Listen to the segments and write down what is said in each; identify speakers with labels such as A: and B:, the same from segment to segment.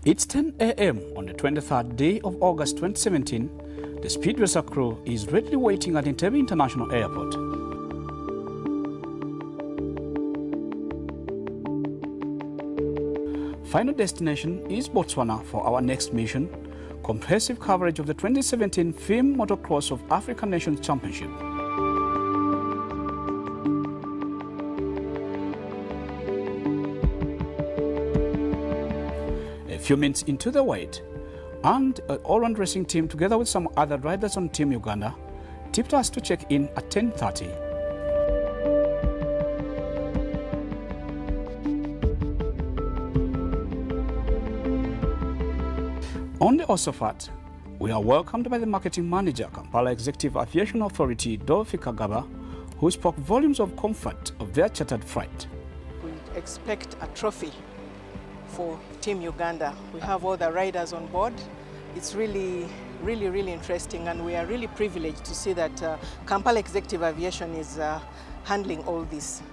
A: It's 10 a.m. on the 23rd day of August 2017. The Speed Racer crew is readily waiting at Entebbe International Airport. Final destination is Botswana for our next mission, comprehensive coverage of the 2017 FIM Motocross of African Nations Championship. A few minutes into the wait, and an all-round racing team together with some other riders on Team Uganda tipped us to check in at 10:30. On the Osofat, we are welcomed by the marketing manager, Kampala Executive Aviation Authority, Dolphy Kagaba, who spoke volumes of comfort of their chartered flight.
B: We expect a trophy for Team Uganda. We have all the riders on board. It's really interesting, and we are really privileged to see that Kampala Executive Aviation is handling all this.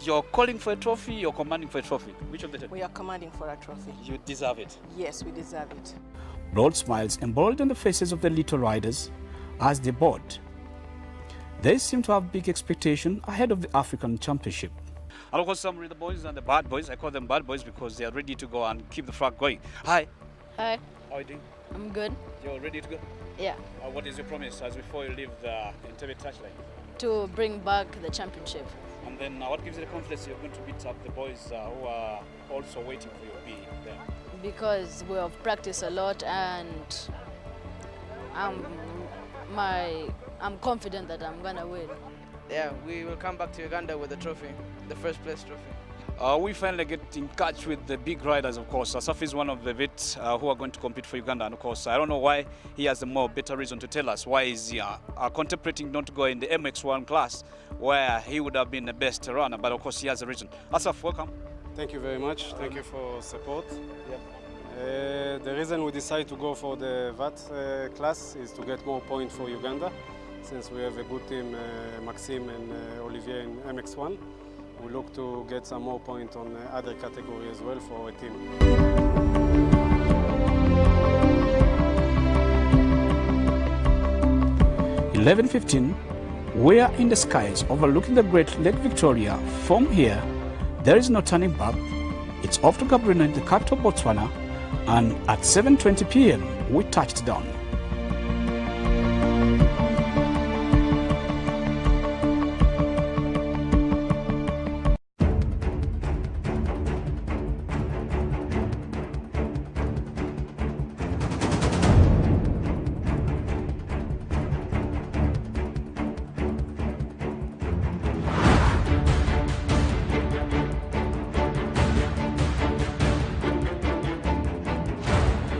C: You're calling for a trophy, you're commanding for a trophy. Which of the two?
B: We are commanding for a trophy.
C: You deserve it.
B: Yes, we deserve it.
A: Broad smiles embroidered on the faces of the little riders as they board. They seem to have big expectation ahead of the African Championship.
C: And of course, some of the boys and the bad boys, I call them bad boys because they are ready to go and keep the flag going. Hi.
D: Hi.
C: How are you doing?
D: I'm good.
C: You're ready to go?
D: Yeah.
C: What is your promise as before you leave the Entebbe touchline?
D: To bring back the championship.
C: And then what gives you the confidence you're going to beat up the boys who are also waiting for you to be there?
D: Because we have practiced a lot, and I'm confident that I'm gonna win.
E: Yeah, we will come back to Uganda with the trophy, the first place trophy.
C: We finally get in touch with the big riders, of course. Asaf is one of the vets who are going to compete for Uganda. And of course, I don't know why he has a more better reason to tell us why is he contemplating not to go in the MX1 class where he would have been the best runner. But of course, he has a reason. Asaf, welcome.
F: Thank you very much. Thank you for support.
C: Yeah.
F: The reason we decided to go for the VAT class is to get more points for Uganda. Since we have a good team, Maxime and Olivier in MX1, we look to get some more points on other category as well for our team.
A: 11:15, we are in the skies overlooking the great Lake Victoria. From here, there is no turning back. It's off to Gaborone, the capital of Botswana, and at 7:20 p.m. we touched down.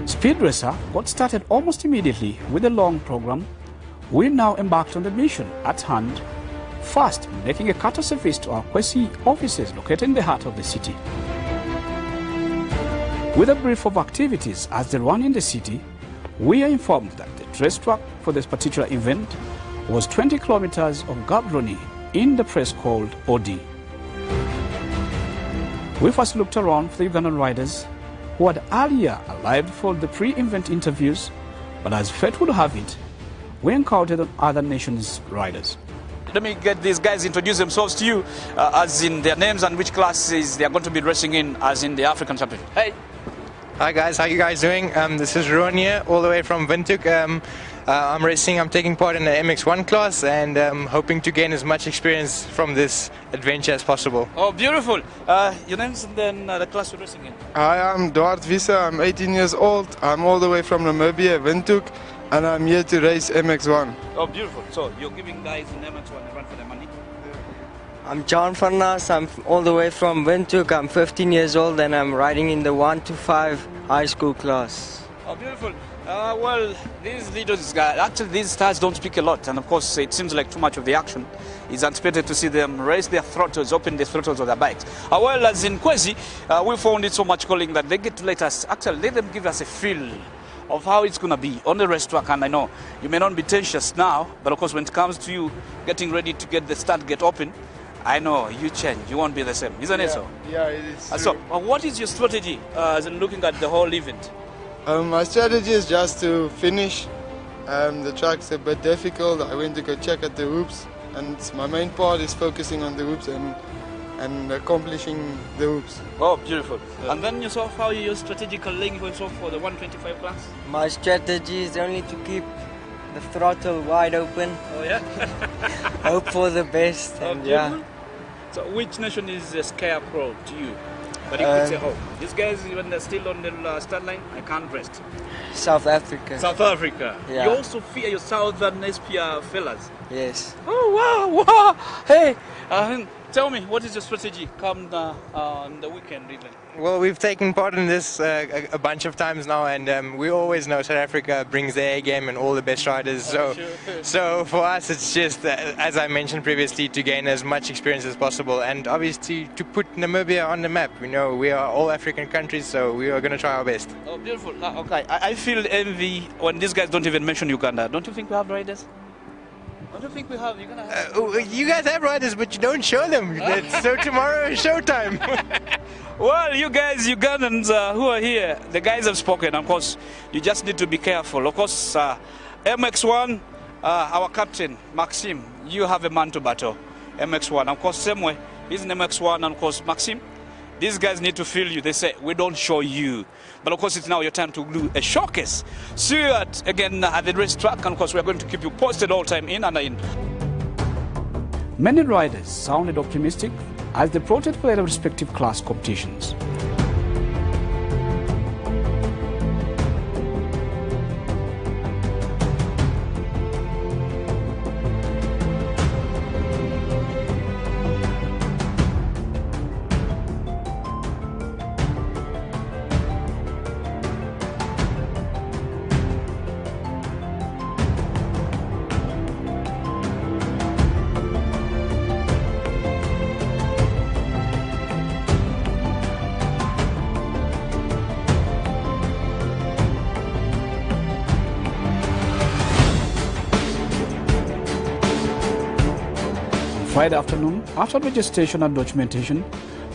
A: Speed Racer got started almost immediately with a long program. We now embarked on the mission at hand, first making a courtesy visit to our Kwese offices located in the heart of the city. With a brief of activities as they run in the city, we are informed that the racetrack for this particular event was 20 kilometers of Gaborone in the place called OD. We first looked around for the Ugandan riders who had earlier arrived for the pre-event interviews, but as fate would have it, we encountered other nations' riders.
C: Let me get these guys introduce themselves to you, as in their names and which classes they are going to be racing in, as in the African Championship. Hey!
G: Hi guys, how you guys doing? This is Ruan here, all the way from Windhoek. I'm taking part in the MX1 class, and hoping to gain as much experience from this adventure as possible.
C: Oh, beautiful! Your names and then the class you're racing in.
H: Hi, I'm Duart Visa. I'm 18 years old. I'm all the way from Namibia, Windhoek, and I'm here to race MX1.
C: Oh, beautiful! So you're giving guys in MX1 a run for their money.
I: I'm John Farnas. I'm all the way from Windhoek. I'm 15 years old, and I'm riding in the 1 to 5 high school class.
C: Oh, beautiful. Well, these leaders, actually these stars don't speak a lot, and of course it seems like too much of the action is anticipated to see them raise their throttles, open the throttles of their bikes. Well, as in Kwese, we found it so much calling that they get to let them give us a feel of how it's going to be on the racetrack. And I know you may not be tensious now, but of course when it comes to you getting ready to get the start get open, I know you change. You won't be the same, isn't it so?
H: Yeah, it is.
C: So, what is your strategy as in looking at the whole event?
H: My strategy is just to finish. The track's a bit difficult. I went to go check at the hoops, and my main part is focusing on the hoops and accomplishing the hoops.
C: Oh, beautiful. Yeah. And then yourself, how you use strategical link for yourself for the 125 class?
I: My strategy is only to keep the throttle wide open.
C: Oh yeah?
I: Hope for the best.
C: Oh,
I: and yeah.
C: So which nation is scare pro to you? But you could say, oh, these guys, when they're still on the start line, I can't rest.
I: South Africa.
C: South Africa.
I: Yeah.
C: You also fear your southern SPR fellas.
I: Yes.
C: Oh, wow. Hey, tell me, what is your strategy come on the weekend even?
G: Well, we've taken part in this a bunch of times now, and we always know South Africa brings their A game and all the best riders. So for us, it's just, as I mentioned previously, to gain as much experience as possible, and obviously to put Namibia on the map. You know, we are all African countries, so we are going to try our best.
C: Oh, beautiful. Okay, I feel envy when these guys don't even mention Uganda. Don't you think we have riders? Don't you think we have? You're gonna have...
G: you guys have riders, but you don't show them. So tomorrow is showtime.
C: Well, you guys, Ugandans who are here, the guys have spoken. Of course, you just need to be careful. Of course, MX1, our captain, Maxime, you have a man to battle. MX1, of course, same way. He's in MX1, and of course, Maxime. These guys need to feel you. They say, we don't show you. But of course, it's now your time to do a showcase. See you again at the racetrack. And of course, we are going to keep you posted all time in and in.
A: Many riders sounded optimistic as they protested for their respective class competitions. Friday afternoon, after registration and documentation,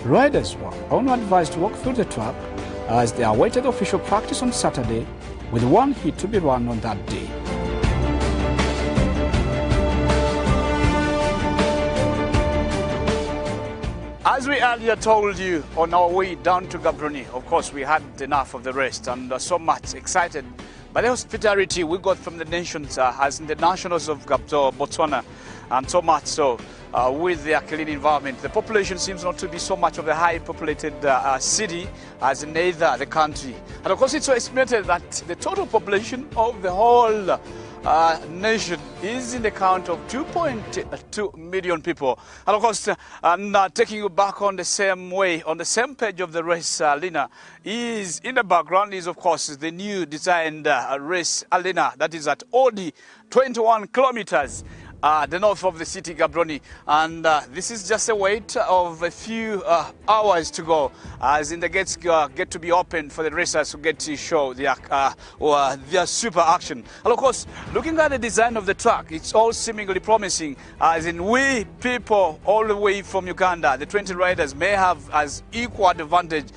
A: riders were only advised to walk through the track as they awaited official practice on Saturday, with one heat to be run on that day.
C: As we earlier told you, on our way down to Gaborone, of course, we had enough of the rest and so much excited by the hospitality we got from the nations, as in the nationals of Botswana, and so much so with their clean environment. The population seems not to be so much of a high populated city as in either the country. And of course, it's estimated that the total population of the whole nation is in the count of 2.2 million people. And of course, taking you back on the same way, on the same page of the race arena, is in the background is of course the new designed race arena that is at only 21 kilometers the north of the city, Gaborone, and this is just a wait of a few hours to go, as in the gates get to be opened for the racers to get to show their super action. And of course, looking at the design of the track, it's all seemingly promising, as in we people all the way from Uganda, the 20 riders may have as equal advantage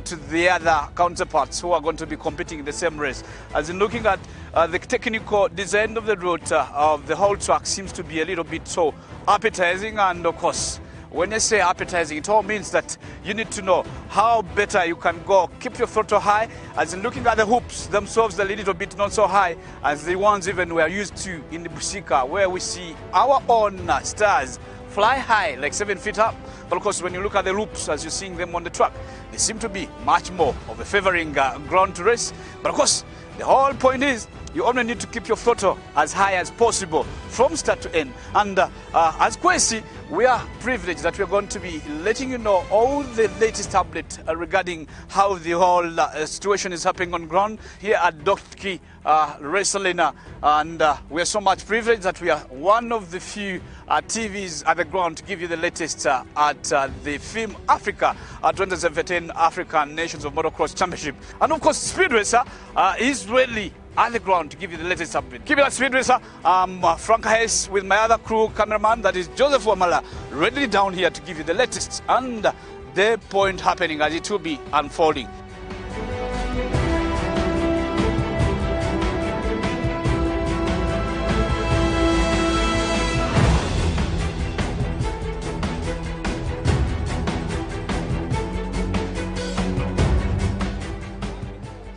C: to the other counterparts who are going to be competing in the same race. As in looking at the technical design of the route of the whole track seems to be a little bit so appetizing, and of course, when you say appetizing, it all means that you need to know how better you can go. Keep your throttle high, as in looking at the hoops themselves, a little bit not so high as the ones even we are used to in the Busika, where we see our own stars fly high, like 7 feet up. But of course, when you look at the loops, as you're seeing them on the track, they seem to be much more of a favoring ground to race. But of course, the whole point is you only need to keep your throttle as high as possible from start to end. And as Kwese, we are privileged that we're going to be letting you know all the latest update regarding how the whole situation is happening on ground here at Doki Race Arena. And we are so much privileged that we are one of the few TVs at the ground to give you the latest at the FIM Africa 2017 African Nations of Motocross Championship. And of course, Speed Racer is really at the ground to give you the latest update. Keep it at Speed Racer. Frank Hayes with my other crew cameraman, that is Joseph Wamala, ready down here to give you the latest and the point happening as it will be unfolding.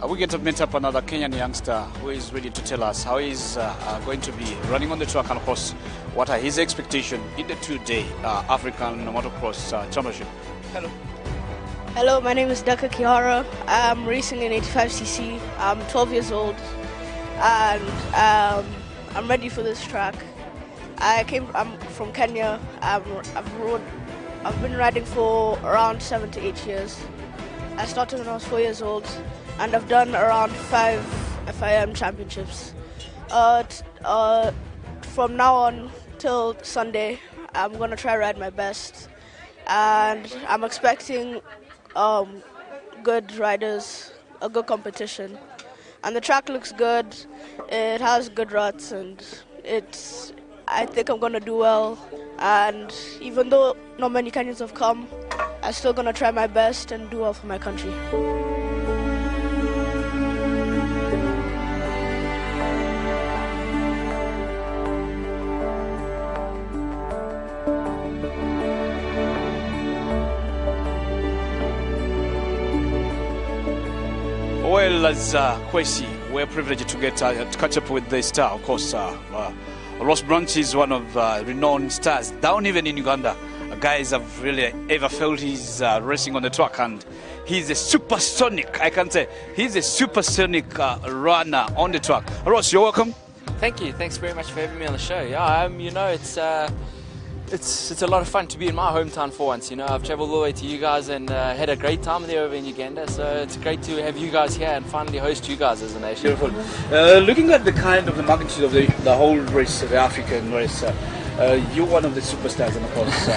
C: We get to meet up another Kenyan youngster who is ready to tell us how he's going to be running on the track and of course what are his expectations in the two-day African Motocross Championship. Hello.
J: Hello, my name is Daka Kihara. I'm racing in 85cc. I'm 12 years old and I'm ready for this track. I'm from Kenya. I've been riding for around 7 to 8 years. I started when I was 4 years old. And I've done around 5 FIM championships. From now on till Sunday, I'm gonna try ride my best, and I'm expecting good riders, a good competition. And the track looks good. It has good ruts, and I think I'm gonna do well. And even though not many Kenyans have come, I'm still gonna try my best and do well for my country.
C: Well, as Kwese, we're privileged to get to catch up with the star. Of course, Ross Branch is one of renowned stars down even in Uganda. Guys have really ever felt he's racing on the track, and he's a supersonic. I can say he's a supersonic runner on the track. Ross, you're welcome.
K: Thank you. Thanks very much for having me on the show. Yeah, you know, it's a lot of fun to be in my hometown for once. You know, I've travelled all the way to you guys and had a great time there over in Uganda. So it's great to have you guys here and finally host you guys as a nation.
C: Beautiful. Looking at the kind of the magnitude of the whole race, the African race, you're one of the superstars, and of course,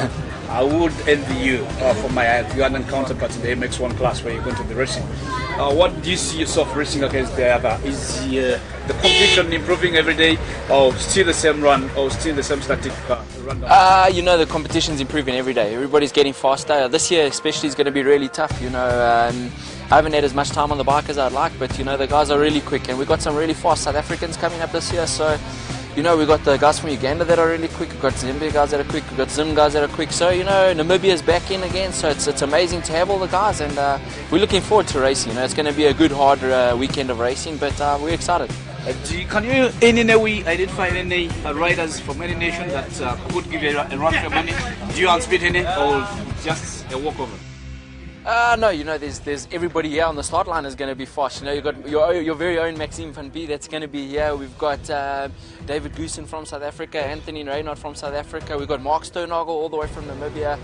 C: I would envy you for my Ugandan counterparts in the MX1 class where you're going to be racing. What do you see yourself racing against the other? Is the competition improving every day, or still the same run, or still the same static run?
K: You know, the competition's improving every day. Everybody's getting faster. This year especially is going to be really tough. You know, I haven't had as much time on the bike as I'd like, but you know, the guys are really quick, and we've got some really fast South Africans coming up this year. So, you know, we've got the guys from Uganda that are really quick, we've got Zimbabwe guys that are quick, we've got Zim guys that are quick. So, you know, Namibia's back in again, so it's amazing to have all the guys, and we're looking forward to racing. You know, it's going to be a good, hard weekend of racing, but we're excited.
C: Can you in any way identify any riders from any nation that could give you a run for your money? Do you outspeed any, or just a walkover?
K: No, you know, there's everybody here on the start line is going to be fast. You know, you've got your very own Maxime van B that's going to be here. We've got David Goosen from South Africa, Anthony Reynard from South Africa. We've got Mark Stonagel all the way from Namibia.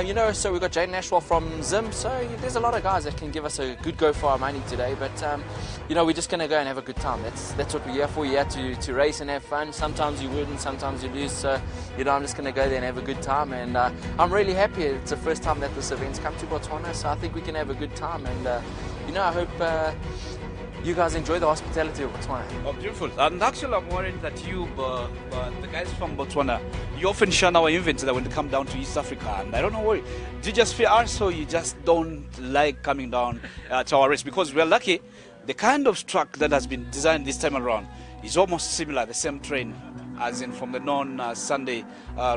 K: You know, so we've got Jaden Ashwell from Zim. So there's a lot of guys that can give us a good go for our money today. But you know, we're just going to go and have a good time. That's what we're here for. You're here to race and have fun. Sometimes you win, sometimes you lose. So you know, I'm just going to go there and have a good time. And I'm really happy. It's the first time that this event's come to Botswana. So I think we can have a good time. And you know, I hope you guys enjoy the hospitality of Botswana.
C: Oh, beautiful. And actually, I'm worried that you, the guys from Botswana, you often shun our events that when they come down to East Africa. And I don't know why. Do you just fear us, or you just don't like coming down to our race? Because we're lucky, the kind of track that has been designed this time around is almost similar, the same train as in from the non-Sunday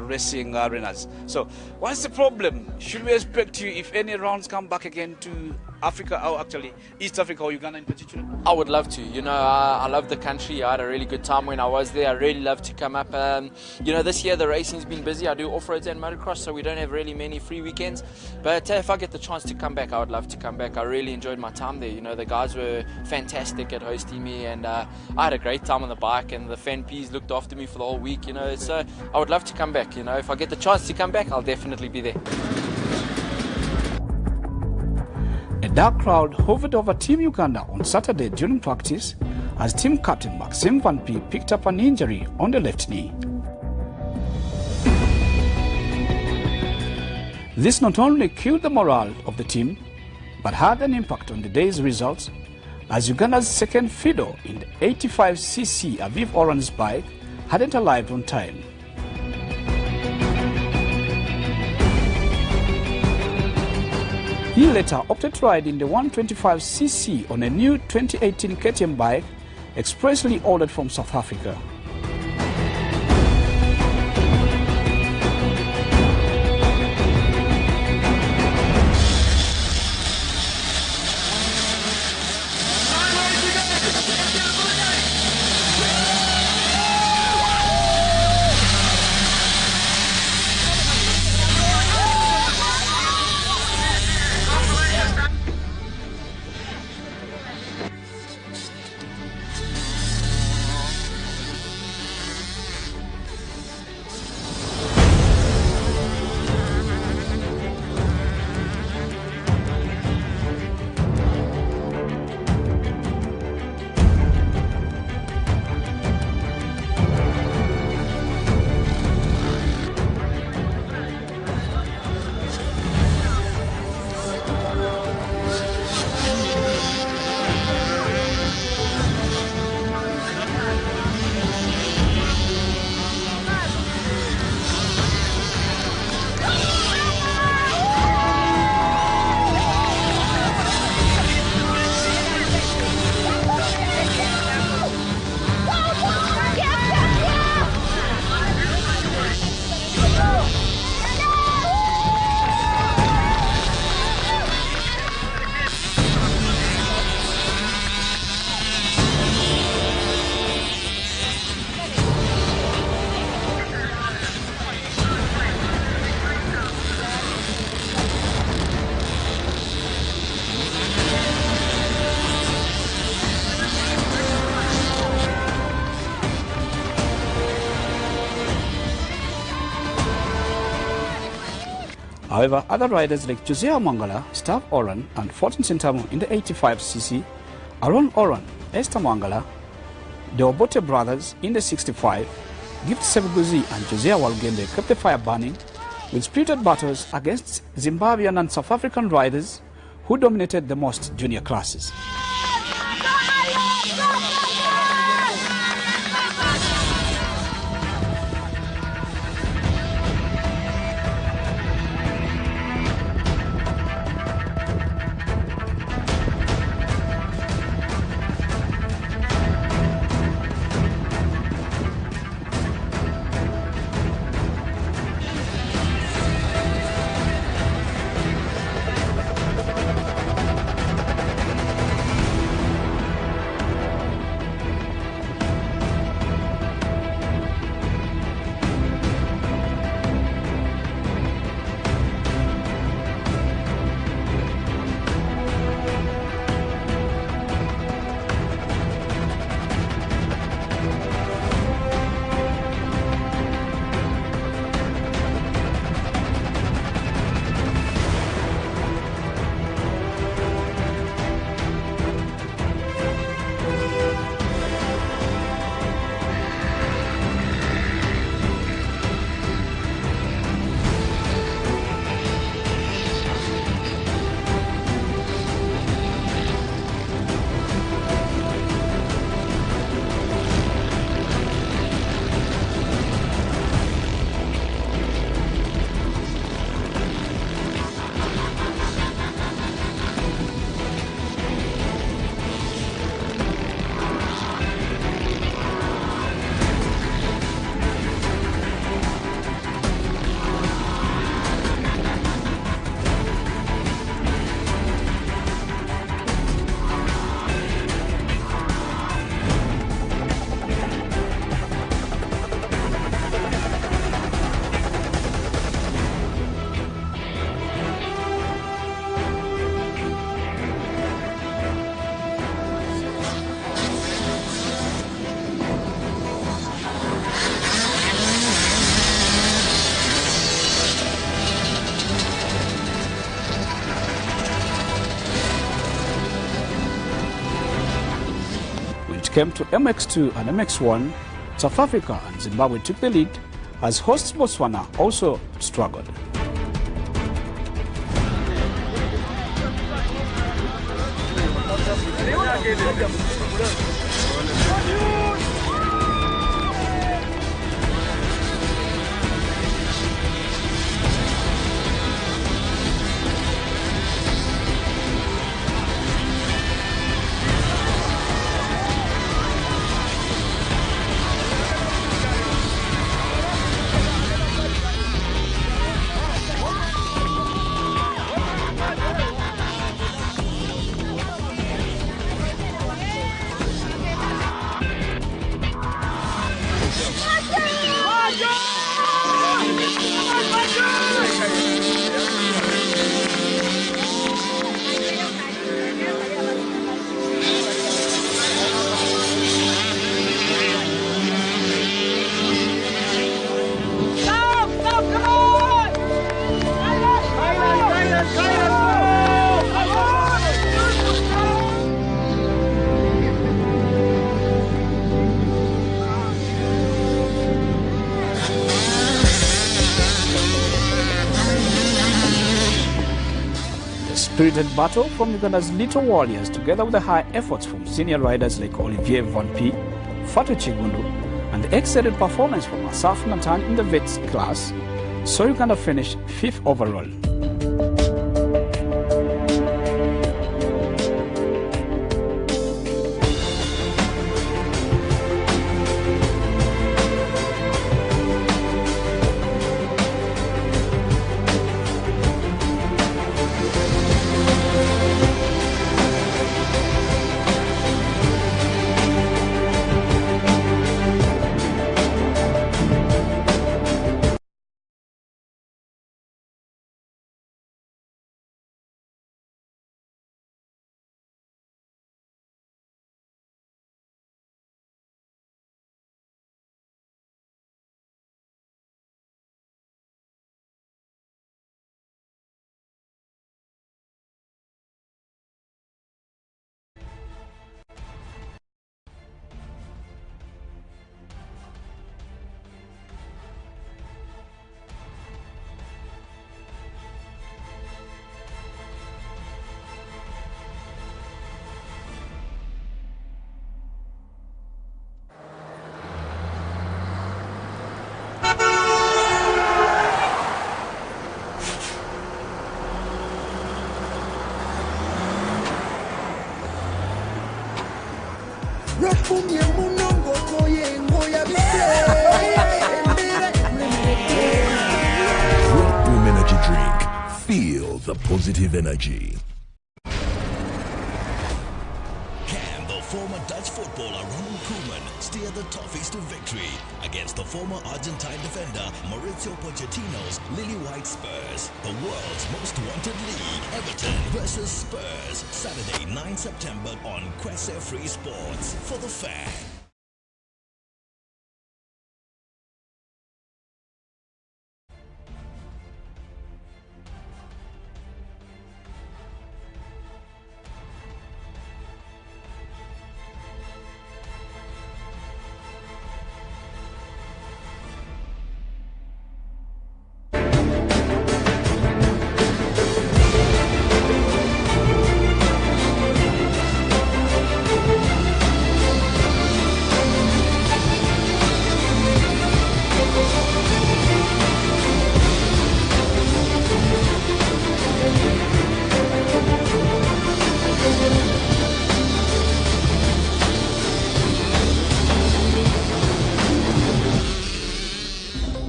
C: racing arenas. So what's the problem? Should we expect you, if any rounds come back again to Africa, or actually East Africa or Uganda in particular?
K: I would love to. You know, I love the country. I had a really good time when I was there. I really love to come up. You know, this year the racing's been busy. I do off-roads and motocross, so we don't have really many free weekends. But if I get the chance to come back, I would love to come back. I really enjoyed my time there. You know, the guys were fantastic at hosting me, and I had a great time on the bike, and the fan P's looked after me for the whole week. You know, so I would love to come back. You know, if I get the chance to come back, I'll definitely be there.
A: A dark cloud hovered over Team Uganda on Saturday during practice as team captain Maxime van P picked up an injury on the left knee. This not only killed the morale of the team, but had an impact on the day's results, as Uganda's second fiddle in the 85cc Aviv Oran's bike hadn't arrived on time. He later opted to ride in the 125cc on a new 2018 KTM bike expressly ordered from South Africa. However, other riders like Josiah Mangala, Stav Oran and Fortune Sentamu in the 85cc, Aaron Oran, Esther Mangala, the Obote brothers in the 65, Gift Sebuguzi and Josiah Walgende kept the fire burning with spirited battles against Zimbabwean and South African riders who dominated the most junior classes. Came to MX2 and MX1, South Africa and Zimbabwe took the lead as hosts Botswana also struggled. Spirited battle from Uganda's Little Warriors, together with the high efforts from senior riders like Olivier Van P, Fatu Chigundu, and the excellent performance from Asaf Nathan in the vets class, saw Uganda finish 5th overall.
L: Energy drink. Feel the positive energy.
M: Can the former Dutch footballer Ronald Koeman steer the Toffees to victory against the former Argentine defender Mauricio Pochettino's lily-white Spurs? The world's most wanted league, Everton versus Spurs, Saturday 9 September on Kwese Free Sports for the fan.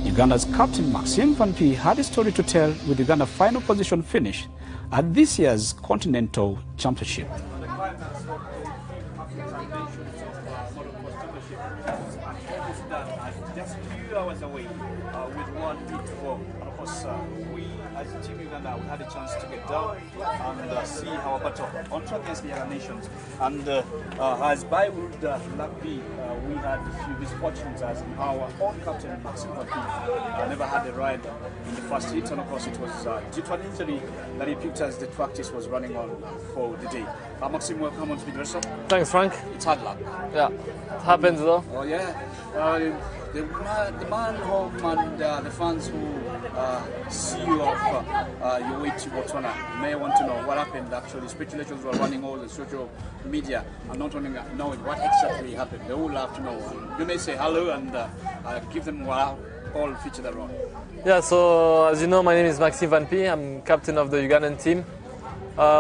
A: Uganda's captain Maxime Van P had a story to tell with Uganda final position finish at this year's Continental Championship.
C: Just 2 hours away with 1 week to go. And of course, we as Team Uganda we had a chance to get down and see our battle on track against the other nations. And as by would luck be, we had a few misfortunes as our own captain Maxime Van P never had a ride in the first heat, and of course it was due to an injury that he picked as the practice was running on for the day. Maxime, welcome onto Godspeed, Russell.
N: Thanks, Frank.
C: It's hard luck.
N: Yeah, it happens though.
C: Oh yeah. The man home and the fans who see you off your way to Botswana may want to know what happened actually. Speculations were running all the social media and not only knowing what exactly happened. They would love to know. You may say hello and give them all feature their role.
N: Yeah, so as you know, my name is Maxime Van P. I'm captain of the Ugandan team.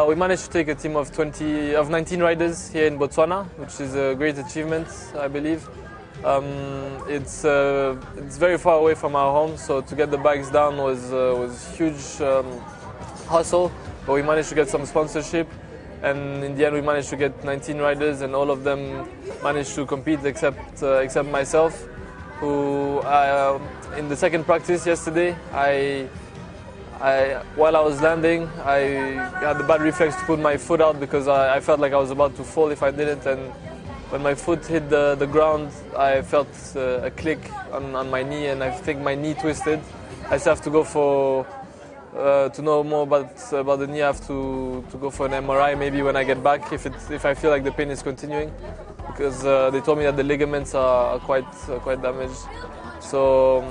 N: We managed to take a team of 19 riders here in Botswana, which is a great achievement, I believe. It's very far away from our home, so to get the bikes down was huge hustle. But we managed to get some sponsorship, and in the end we managed to get 19 riders, and all of them managed to compete except myself, who in the second practice yesterday, while I was landing, I had the bad reflex to put my foot out because I felt like I was about to fall if I didn't, and when my foot hit the ground, I felt a click on my knee, and I think my knee twisted. I still have to go for, to know more about the knee, I have to go for an MRI maybe when I get back, if I feel like the pain is continuing, because they told me that the ligaments are quite damaged. So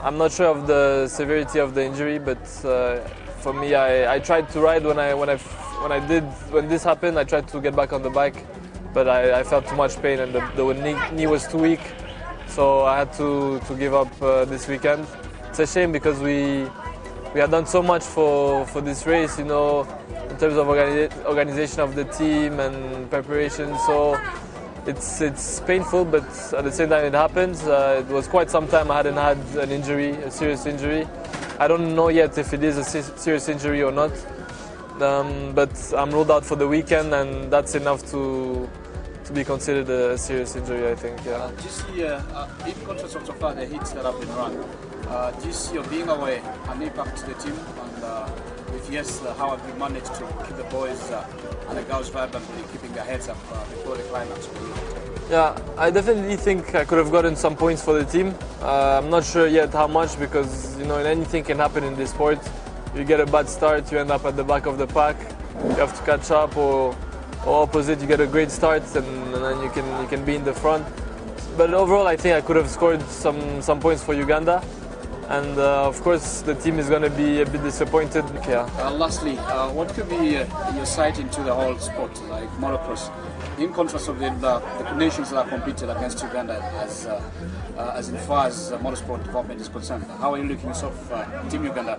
N: I'm not sure of the severity of the injury, but for me, I tried to ride when this happened. I tried to get back on the bike, but I felt too much pain and the knee was too weak, so I had to give up this weekend. It's a shame because we had done so much for this race, you know, in terms of organization of the team and preparation. So it's painful, but at the same time it happens. It was quite some time I hadn't had an injury, a serious injury. I don't know yet if it is a serious injury or not, but I'm ruled out for the weekend, and that's enough to be considered a serious injury, I think. Yeah.
C: Do you see, in contrast of so far the hits that have been run, do you see your being away an impact to the team? And if yes, how have you managed to keep the boys and the girls vibrantly, keeping their heads up before the climax?
N: Yeah, I definitely think I could have gotten some points for the team. I'm not sure yet how much, because you know anything can happen in this sport. You get a bad start, you end up at the back of the pack. You have to catch up, or opposite, you get a great start and then you can be in the front. But overall, I think I could have scored some points for Uganda. And of course, the team is going to be a bit disappointed. Yeah. Lastly,
C: what could be your sight into the whole sport, like motocross, in contrast of the nations that are competed against Uganda as far as motorsport development is concerned? How are you looking at Team Uganda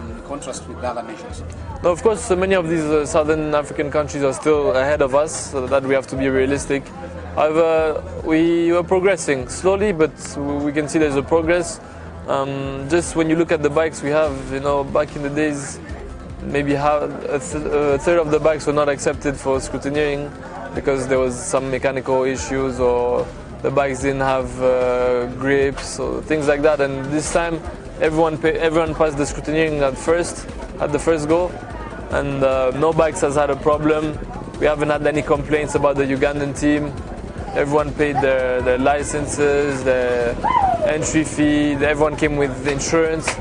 C: in contrast with the other nations?
N: No, of course, many of these southern African countries are still ahead of us, so that we have to be realistic. However, we are progressing slowly, but we can see there's a progress. Just when you look at the bikes we have, you know, back in the days, maybe a third of the bikes were not accepted for scrutineering because there was some mechanical issues, or the bikes didn't have grips or things like that. And this time, everyone passed the scrutineering at the first go, and no bikes has had a problem. We haven't had any complaints about the Ugandan team. Everyone paid their licenses, their entry fee. Everyone came with insurance.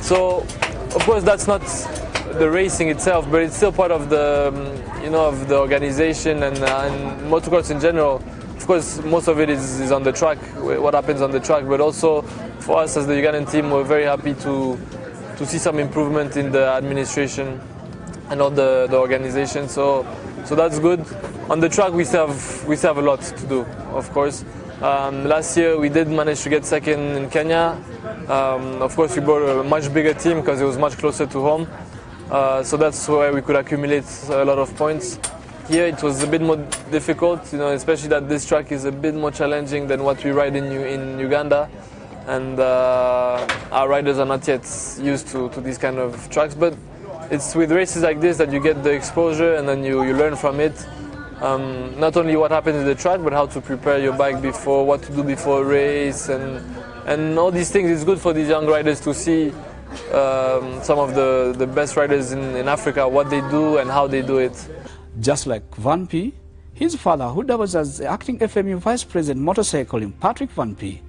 N: So, of course, that's not the racing itself, but it's still part of the, of the organization and motocross in general. Of course, most of it is on the track, what happens on the track. But also, for us as the Ugandan team, we're very happy to see some improvement in the administration and all the organization. So that's good. On the track, we still have a lot to do, of course. Last year, we did manage to get second in Kenya. Of course, we brought a much bigger team because it was much closer to home. So that's where we could accumulate a lot of points. Here, it was a bit more difficult, especially that this track is a bit more challenging than what we ride in Uganda. And our riders are not yet used to these kind of tracks. But it's with races like this that you get the exposure, and then you learn from it. Not only what happens in the track, but how to prepare your bike before, what to do before a race, and all these things. It's good for these young riders to see some of the best riders in Africa, what they do and how they do it.
A: Just like Van P, his father, who was as the acting FMU Vice President motorcycling, Patrick Van P,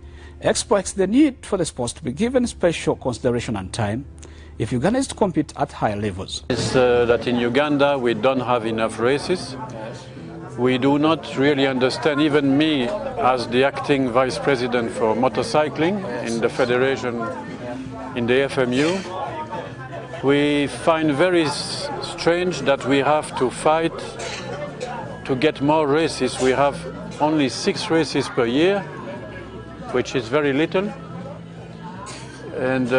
A: expects the need for the sports to be given special consideration and time if Uganda is to compete at higher levels.
O: It's that in Uganda we don't have enough races. we do not really understand, even me as the acting vice president for motorcycling in the federation, in the FMU, we find very strange that we have to fight to get more races. We have only 6 races per year, which is very little. And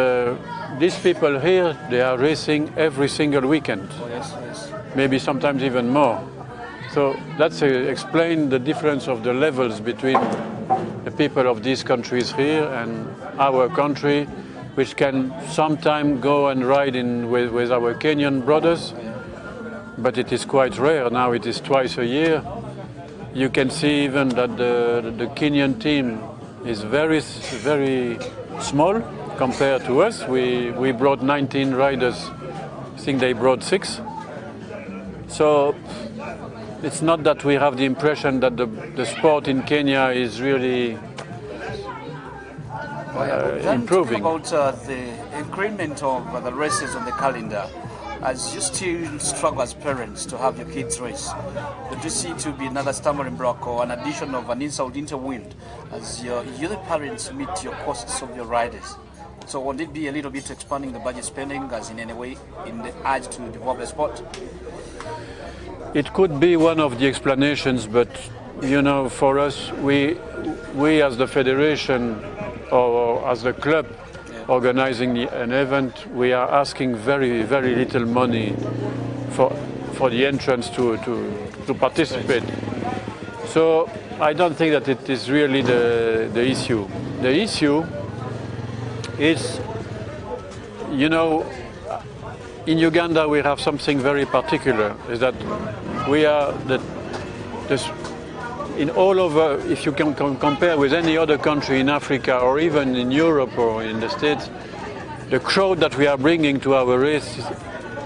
O: these people here, they are racing every single weekend, maybe sometimes even more. So that's explain the difference of the levels between the people of these countries here and our country, which can sometimes go and ride with our Kenyan brothers, but it is quite rare. Now it is twice a year. You can see even that the Kenyan team is very, very small compared to us. We brought 19 riders. I think they brought 6. So it's not that we have the impression that the sport in Kenya is really improving.
C: About the increment of the races on the calendar, as you still struggle as parents to have your kids race, do you see it to be another stumbling block or an addition of an insult into wind as you the parents meet your costs of your riders? So would it be a little bit expanding the budget spending as in any way in the urge to develop the sport?
O: It could be one of the explanations, but you know, for us, we as the federation or as the club organizing an event, we are asking very, very little money for the entrance to participate. So I don't think that it is really the issue. The issue is, you know, in Uganda we have something very particular, is that we are in all over, if you can compare with any other country in Africa or even in Europe or in the States, the crowd that we are bringing to our race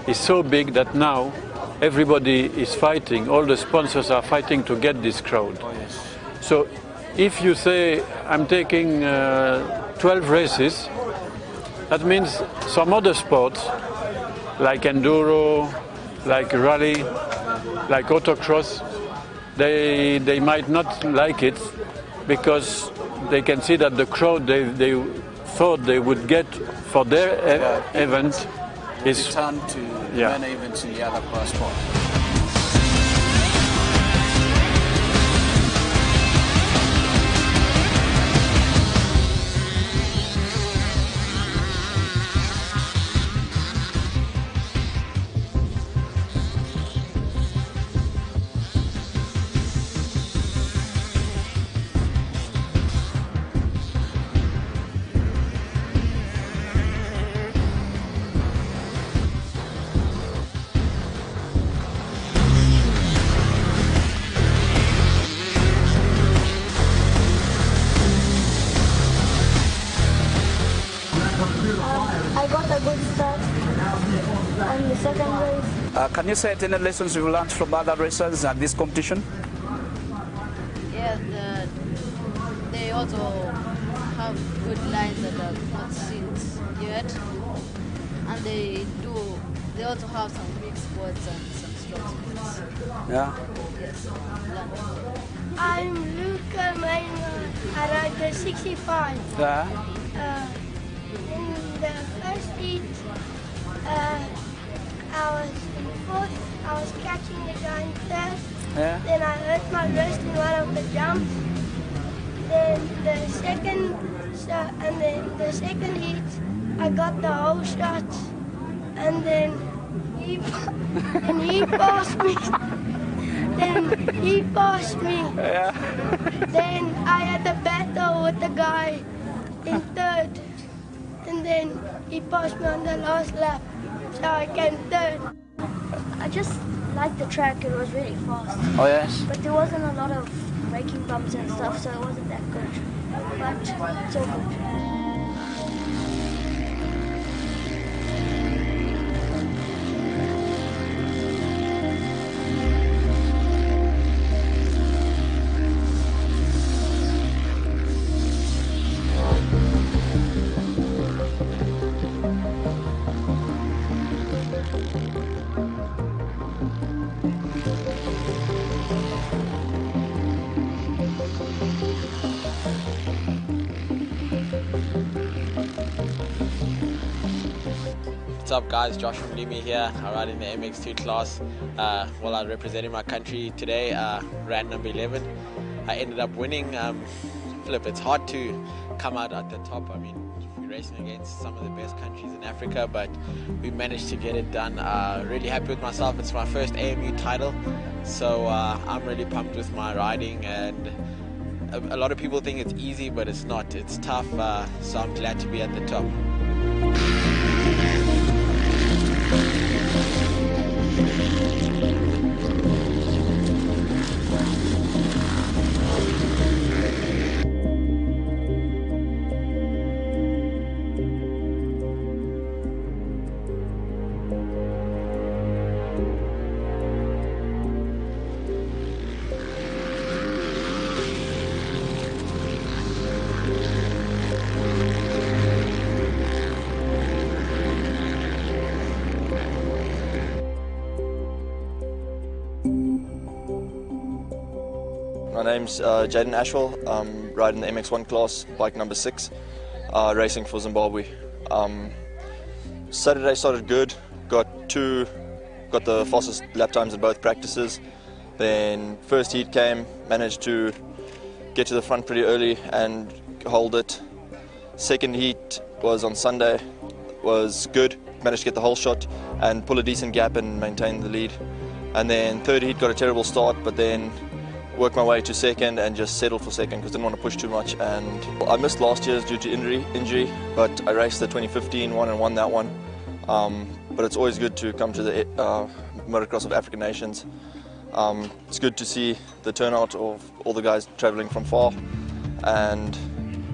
O: is so big that now everybody is fighting, all the sponsors are fighting to get this crowd.
C: Oh, yes.
O: So if you say, I'm taking 12 races, that means some other sports, like enduro, like rally, like autocross, they might not like it because they can see that the crowd they thought they would get for their event is
C: returned to many events in the other sport.
P: I got a good start on the second race.
C: Can you say any lessons you learned from other racers at this competition?
D: Yeah, they also have good lines that I've not seen yet, and they also have some big spots and some strong spots.
C: Yeah.
D: Yes.
P: I'm Luca Maynard. I ride the 65.
C: Yeah.
P: In the first heat, I was in fourth. I was catching the guy in third.
C: Yeah.
P: Then I hurt my wrist in one of the jumps. Then the second heat, I got the whole shot, and then he passed me. Then he passed me.
C: Yeah.
P: Then I had a battle with the guy in third, and then he passed me on the last lap, so I came third.
Q: I just liked the track. It was really fast.
C: Oh yes.
Q: But there wasn't a lot of braking bumps and stuff, so it wasn't that good. But it's all good.
R: What's up guys, Josh from Limi here. I ride in the MX2 class. Well, I'm representing my country today, ran number 11. I ended up winning. Flip, it's hard to come out at the top. I mean, we're racing against some of the best countries in Africa, but we managed to get it done. Really happy with myself. It's my first AMU title, so I'm really pumped with my riding, and a lot of people think it's easy, but it's not. It's tough, so I'm glad to be at the top.
S: My name's Jaden Ashwell. I'm riding the MX1 class, bike number 6, racing for Zimbabwe. Saturday started good, got the fastest lap times in both practices. Then first heat came, managed to get to the front pretty early and hold it. Second heat was on Sunday, was good, managed to get the whole shot and pull a decent gap and maintain the lead. And then third heat got a terrible start, but then worked my way to second and just settled for second because I didn't want to push too much. And I missed last year's due to injury, but I raced the 2015 one and won that one. But it's always good to come to the motocross of African nations. It's good to see the turnout of all the guys travelling from far, and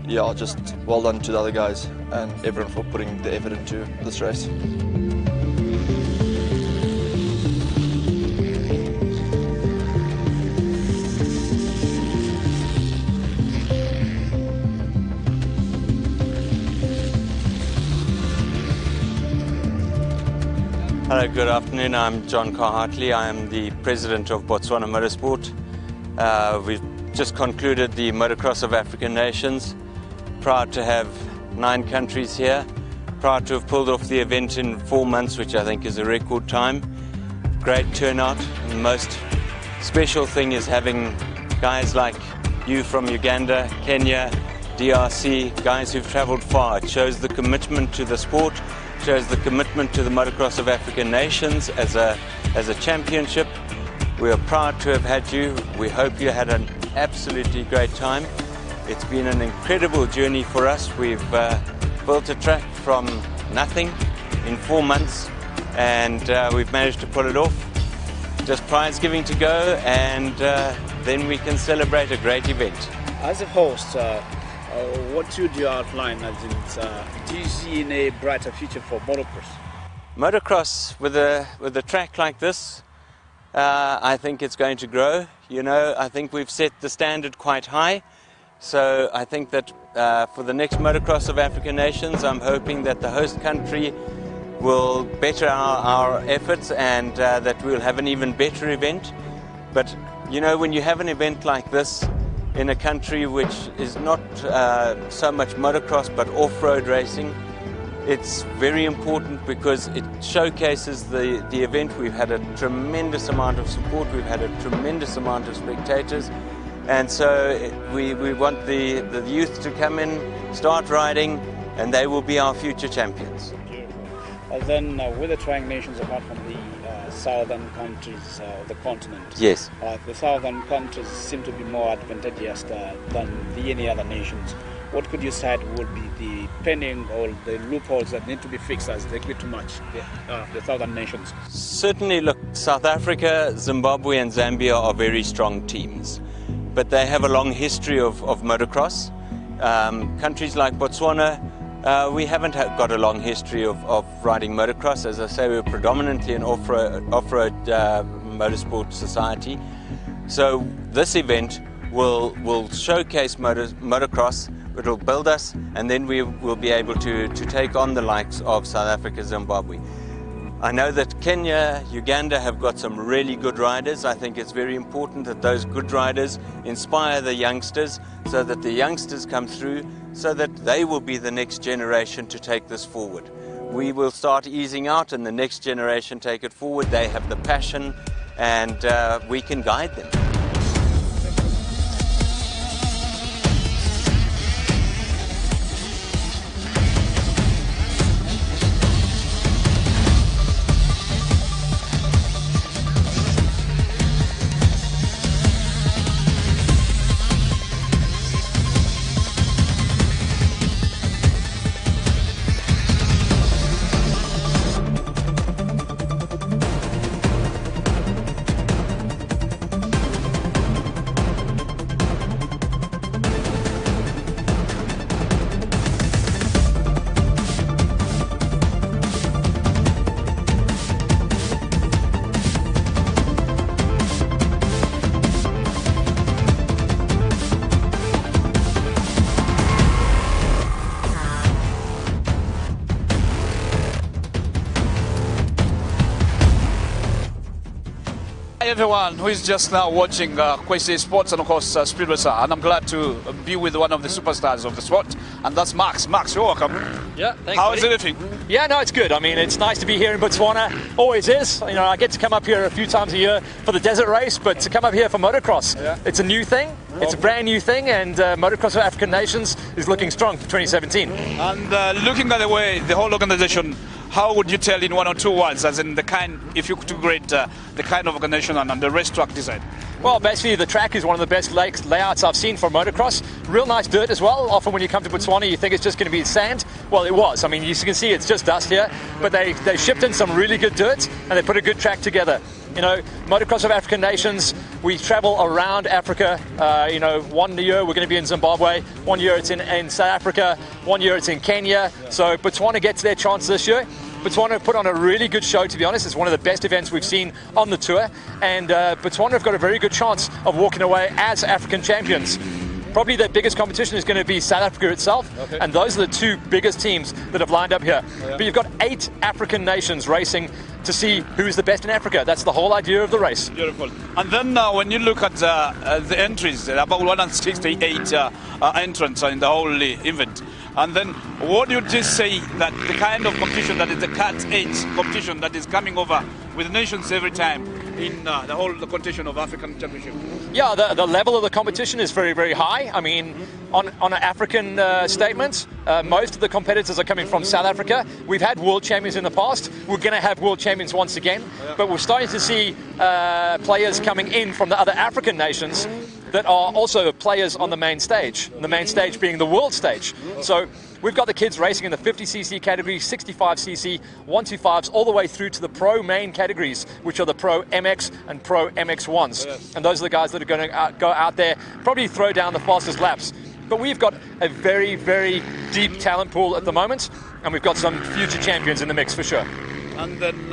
S: yeah, just well done to the other guys and everyone for putting the effort into this race.
T: Hello, good afternoon. I'm John Carr-Hartley. I am the president of Botswana Motorsport. We've just concluded the Motocross of African Nations. Proud to have 9 countries here. Proud to have pulled off the event in 4 months, which I think is a record time. Great turnout. And the most special thing is having guys like you from Uganda, Kenya, DRC, guys who've traveled far. It shows the commitment to the sport, shows the commitment to the Motocross of African Nations as a championship. We are proud to have had you. We hope you had an absolutely great time. It's been an incredible journey for us. We've built a track from nothing in 4 months, and we've managed to pull it off. Just prize giving to go, and then we can celebrate a great event.
A: As a host, what should you outline? Do you see in a brighter future for motocross?
T: Motocross with a track like this, I think it's going to grow. You know, I think we've set the standard quite high. So I think that for the next Motocross of African Nations, I'm hoping that the host country will better our efforts, and that we'll have an even better event. But you know, when you have an event like this in a country which is not so much motocross but off-road racing, it's very important because it showcases the event. We've had a tremendous amount of support, we've had a tremendous amount of spectators, and so we want the youth to come in, start riding, and they will be our future champions.
A: Then with the Triangle Nations, apart from the southern countries of the continent,
T: yes,
A: the southern countries seem to be more advantageous than any other nations. What could you say would be the pending or the loopholes that need to be fixed as they get too much the southern nations?
T: Certainly, look, South Africa, Zimbabwe and Zambia are very strong teams, but they have a long history of motocross. Countries like Botswana, we haven't got a long history of riding motocross. As I say, we're predominantly an off-road motorsport society. So this event will showcase motocross, it'll build us, and then we will be able to take on the likes of South Africa, Zimbabwe. I know that Kenya, Uganda have got some really good riders. I think it's very important that those good riders inspire the youngsters, so that the youngsters come through, so that they will be the next generation to take this forward. we will start easing out and the next generation take it forward. They have the passion and we can guide them.
C: Everyone who is just now watching Kwese Free Sports and of course Speed Racer, and I'm glad to be with one of the superstars of the sport, and that's Max. Max, you're welcome.
U: Yeah, thanks.
C: How is everything?
U: Yeah, no, it's good. I mean, it's nice to be here in Botswana. Always is. You know, I get to come up here a few times a year for the desert race, but to come up here for motocross, it's a new thing. It's a brand new thing, and Motocross of African Nations is looking strong for 2017.
C: And looking at the way the whole organization, how would you tell in one or two words, as in the kind, if you could grade the kind of organization and the racetrack design?
U: Well, basically the track is one of the best layouts I've seen for motocross. Real nice dirt as well. Often when you come to Botswana, you think it's just going to be sand. Well, it was. I mean, you can see it's just dust here, but they shipped in some really good dirt and they put a good track together. You know, Motocross of African Nations, we travel around Africa. You know, one year we're going to be in Zimbabwe, one year it's in South Africa, one year it's in Kenya. So Botswana gets their chance this year. Botswana put on a really good show, to be honest. It's one of the best events we've seen on the tour. And Botswana have got a very good chance of walking away as African champions. Probably their biggest competition is going to be South Africa itself, and those are the two biggest teams that have lined up here. But you've got 8 African nations racing to see who's the best in Africa. That's the whole idea of the race.
C: Beautiful. And then when you look at the entries, about 168 entrants in the whole event. And then what do you just say that the kind of competition that is the Cat 8 competition that is coming over with nations every time in the whole competition of African Championship?
U: Yeah, the level of the competition is very, very high. I mean, on an African statement, most of the competitors are coming from South Africa. We've had world champions in the past. We're going to have world champions once again. But we're starting to see players coming in from the other African nations that are also players on the main stage. The main stage being the world stage. So we've got the kids racing in the 50cc category, 65cc, 125s, all the way through to the pro main categories, which are the Pro MX and Pro MX1s. Yes. And those are the guys that are going to go out there, probably throw down the fastest laps. But we've got a very, very deep talent pool at the moment, and we've got some future champions in the mix for sure.
C: And then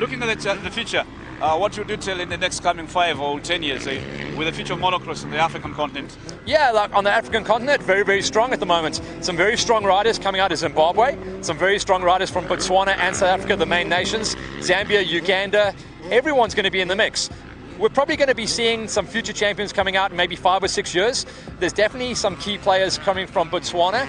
C: looking at the future, what would you tell in the next coming 5 or 10 years with the future of motocross in the African continent?
U: Yeah, like on the African continent, very, very strong at the moment. Some very strong riders coming out of Zimbabwe, some very strong riders from Botswana and South Africa, the main nations, Zambia, Uganda. Everyone's going to be in the mix. We're probably going to be seeing some future champions coming out in maybe 5 or 6 years. There's definitely some key players coming from Botswana.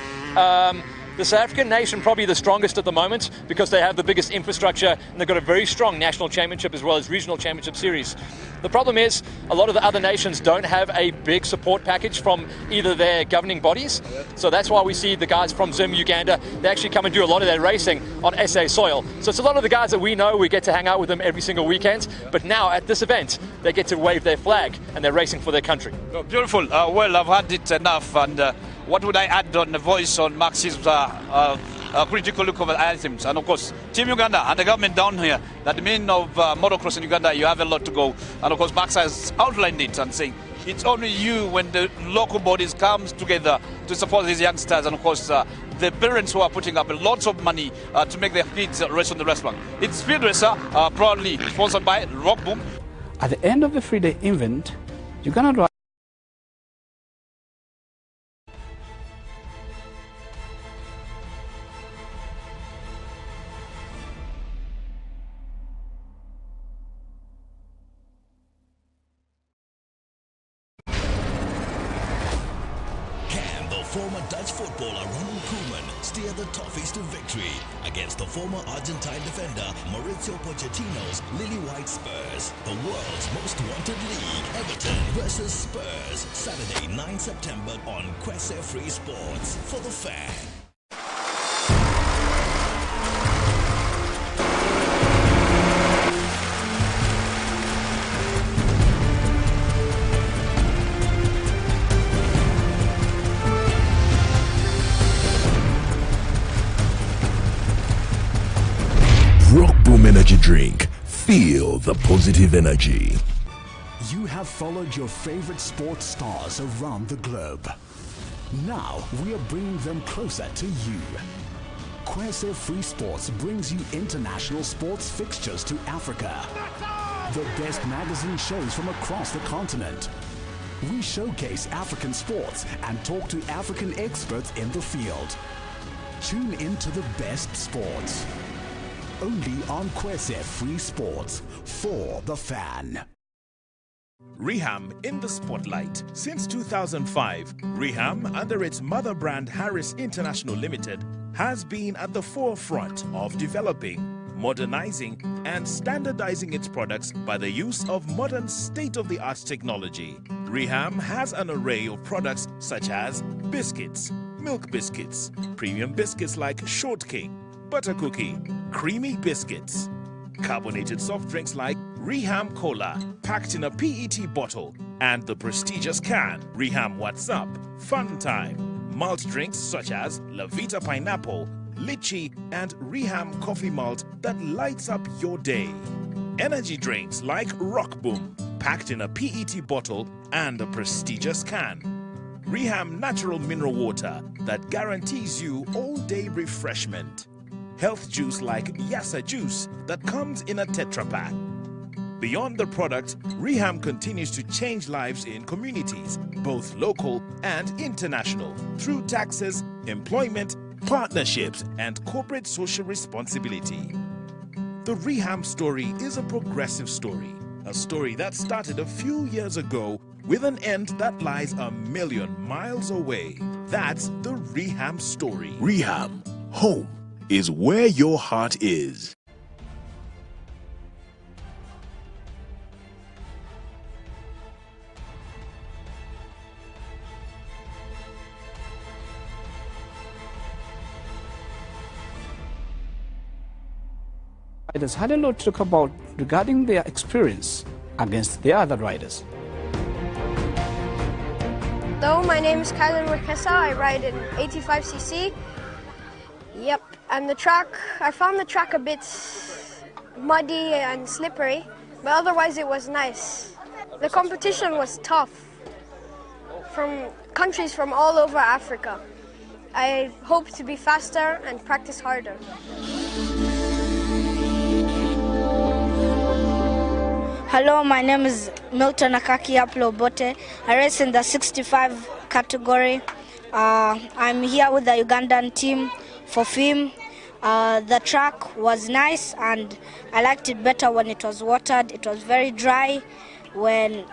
U: The South African nation probably the strongest at the moment because they have the biggest infrastructure and they've got a very strong national championship as well as regional championship series. The problem is a lot of the other nations don't have a big support package from either their governing bodies. So that's why we see the guys from Zim, Uganda, they actually come and do a lot of their racing on SA soil. So it's a lot of the guys that we know, we get to hang out with them every single weekend. But now at this event, they get to wave their flag and they're racing for their country.
C: Oh, beautiful. Well, I've had it enough. And what would I add on the voice on Max's critical look over items? And of course, Team Uganda and the government down here, that the men of motocross in Uganda, you have a lot to go. And of course, Max has outlined it and saying it's only you when the local bodies comes together to support these youngsters. And of course, the parents who are putting up lots of money to make their kids race on the restaurant. It's Speed Racer, proudly sponsored by Rock Boom.
A: At the end of the 3-day event, Uganda
M: former Dutch footballer Ronald Koeman steer the Toffees to victory against the former Argentine defender Mauricio Pochettino's Lily White Spurs. The world's most wanted league, Everton versus Spurs, Saturday 9 September on Kwese Free Sports for the fan.
L: Energy drink. Feel the positive energy.
B: You have followed your favorite sports stars around the globe. Now we are bringing them closer to you. Kwese Free Sports brings you international sports fixtures to Africa. The best magazine shows from across the continent. We showcase African sports and talk to African experts in the field. Tune into the best sports. Only on Kwese Free Sports for the fan.
V: Reham in the spotlight. Since 2005, Reham, under its mother brand Harris International Limited, has been at the forefront of developing, modernizing, and standardizing its products by the use of modern state-of-the-art technology. Reham has an array of products such as biscuits, milk biscuits, premium biscuits like shortcake, butter cookie, creamy biscuits, carbonated soft drinks like Reham Cola, packed in a PET bottle, and the prestigious can, Reham What's Up, Fun Time, malt drinks such as La Vita Pineapple, Lychee, and Reham Coffee Malt that lights up your day. Energy drinks like Rock Boom, packed in a PET bottle and a prestigious can. Reham Natural Mineral Water that guarantees you all-day refreshment. Health juice like Yassa Juice that comes in a Tetra Pak. Beyond the product, Reham continues to change lives in communities, both local and international, through taxes, employment, partnerships, and corporate social responsibility. The Reham story is a progressive story, a story that started a few years ago with an end that lies 1,000,000 miles away. That's the Reham story.
L: Reham, home is where your heart is.
A: Riders had a lot to talk about regarding their experience against the other riders.
Q: Hello, my name is Kylan Rikesa. I ride in 85cc. Yep, and the track, I found the track a bit muddy and slippery, but otherwise it was nice. The competition was tough from countries from all over Africa. I hope to be faster and practice harder.
W: Hello, my name is Milton Akaki Aplo-Bote. I race in the 65 category. I'm here with the Ugandan team for FIM. The track was nice and I liked it better when it was watered. It was very dry when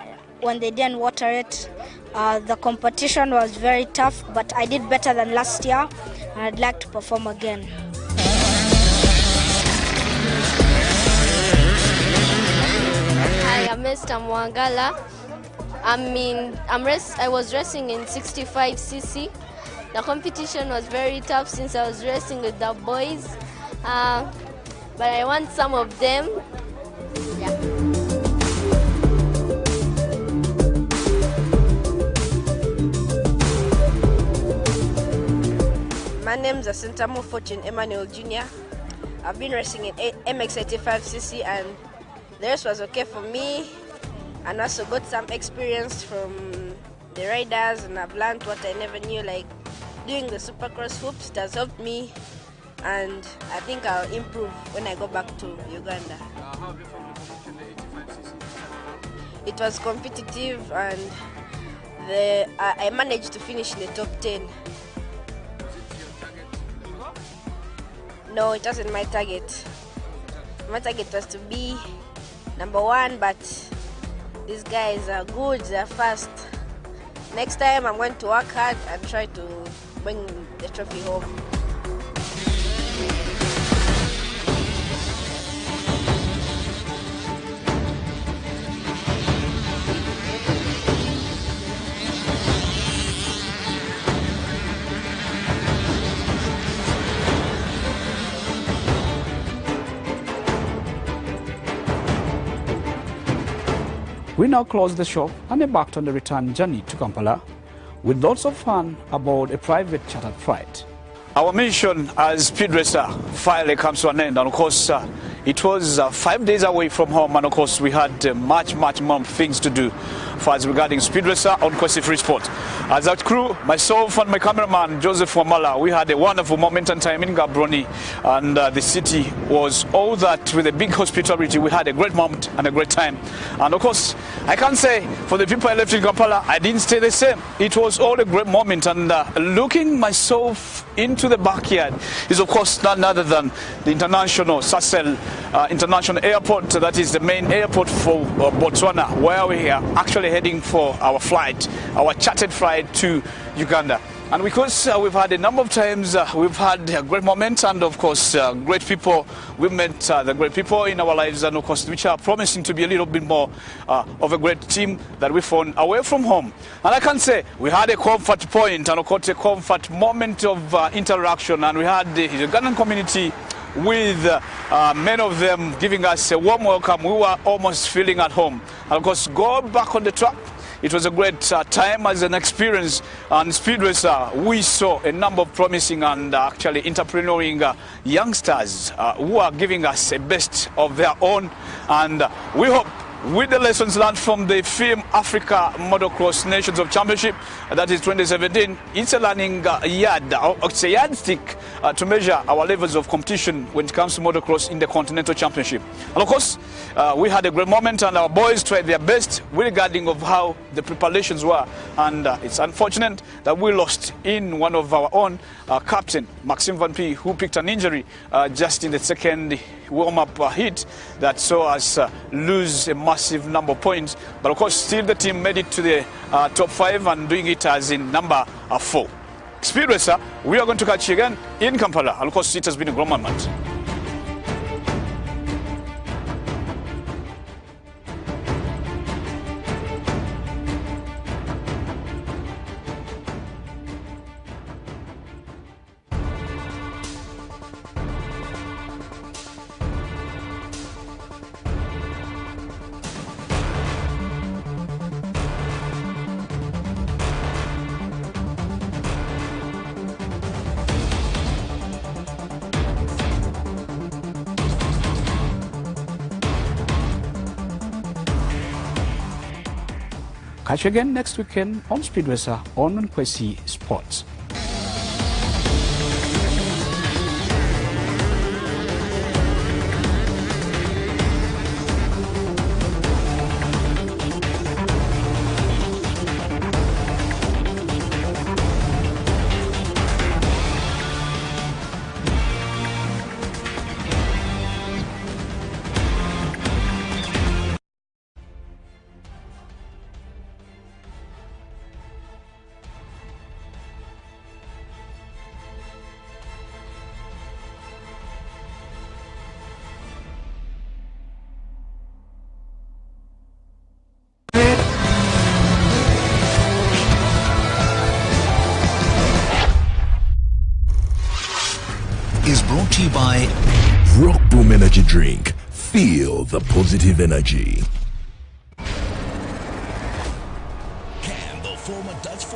W: they didn't water it. The competition was very tough, but I did better than last year and I'd like to perform again.
X: Hi, I'm Mr. Mwangala. I was racing in 65cc. The competition was very tough since I was racing with the boys, but I won some of them. Yeah.
Y: My name is Asintamo Fortune Emmanuel Jr. I've been racing in MX85cc and the race was okay for me, and also got some experience from the riders, and I've learned what I never knew, like doing the supercross hoops. It has helped me, and I think I'll improve when I go back to Uganda.
Z: How have you found the competition in the 85cc?
Y: It was competitive, and I managed to finish in the top 10.
Z: Was it your target?
Y: No, it wasn't my target. My target was to be number 1, but these guys are good, they're fast. next time I'm going to work hard and try to bring the trophy home.
A: We now close the shop and embarked on the return journey to Kampala with lots of fun aboard a private chartered flight.
C: Our mission as speed racer finally comes to an end, and of course it was 5 days away from home, and of course we had much more things to do as regarding speed racer on Kwese Free Sports. As a crew, myself and my cameraman Joseph Wamala, we had a wonderful moment and time in Gaborone, and the city was all that with a big hospitality. We had a great moment and a great time, and of course I can say for the people I left in Kampala, I didn't stay the same. It was all a great moment, and looking myself into the backyard is of course none other than the International Sasel International Airport. That is the main airport for Botswana, where we are actually heading for our flight, our chartered flight to Uganda. And because we've had a number of times, we've had a great moment, and of course great people. We've met the great people in our lives, and of course which are promising to be a little bit more of a great team that we found away from home. And I can say we had a comfort point and of course a comfort moment of interaction, and we had the Ugandan community with many of them giving us a warm welcome. We were almost feeling at home. And of course, go back on the track. It was a great time as an experience on speed racer. We saw a number of promising and actually entrepreneurial youngsters who are giving us a best of their own, and we hope with the lessons learned from the FIM Africa Motocross Nations of Championship, that is 2017, it's a learning it's a yardstick to measure our levels of competition when it comes to motocross in the Continental Championship. And of course, we had a great moment, and our boys tried their best regarding of how the preparations were, and it's unfortunate that we lost in one of our own, captain Maxime Van P, who picked an injury just in the second warm-up heat that saw us lose a massive number of points. But of course, still the team made it to the top 5 and doing it as in number 4. Speed racer, we are going to catch you again in Kampala. And of course, it has been a great moment.
A: Catch you again next weekend on Speed Racer on Kwese Sports.
L: Is brought to you by Rock Boom Energy Drink. Feel the positive energy.